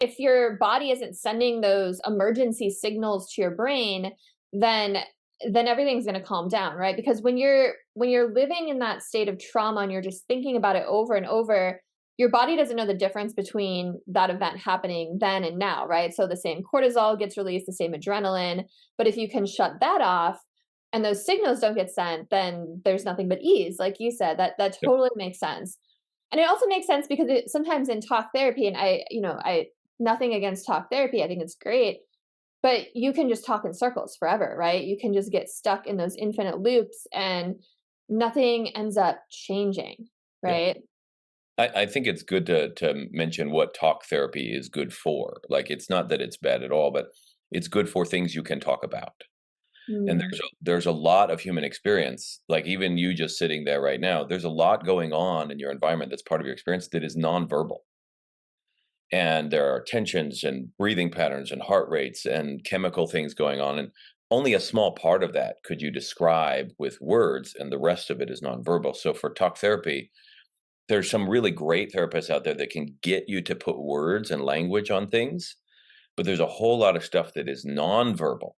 if your body isn't sending those emergency signals to your brain, then everything's going to calm down, right? Because when you're living in that state of trauma and you're just thinking about it over and over, your body doesn't know the difference between that event happening then and now, right? So the same cortisol gets released, the same adrenaline, but if you can shut that off and those signals don't get sent, then there's nothing but ease, like you said. That Yep. totally makes sense. And it also makes sense because sometimes in talk therapy, and I nothing against talk therapy, I think it's great, but you can just talk in circles forever, right? You can just get stuck in those infinite loops and nothing ends up changing, Yeah. right? I think it's good to mention what talk therapy is good for. Like, it's not that it's bad at all, but it's good for things you can talk about. And Mm, there's a lot of human experience. Like, even you just sitting there right now, there's a lot going on in your environment that's part of your experience that is nonverbal. And there are tensions and breathing patterns and heart rates and chemical things going on. And only a small part of that could you describe with words, and the rest of it is nonverbal. So for talk therapy, there's some really great therapists out there that can get you to put words and language on things, but there's a whole lot of stuff that is nonverbal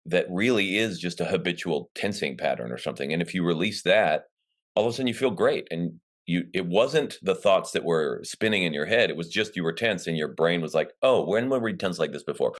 that really is just a habitual tensing pattern or something. And if you release that, all of a sudden you feel great. And it wasn't the thoughts that were spinning in your head. It was just you were tense and your brain was like, oh, when were we tense like this before?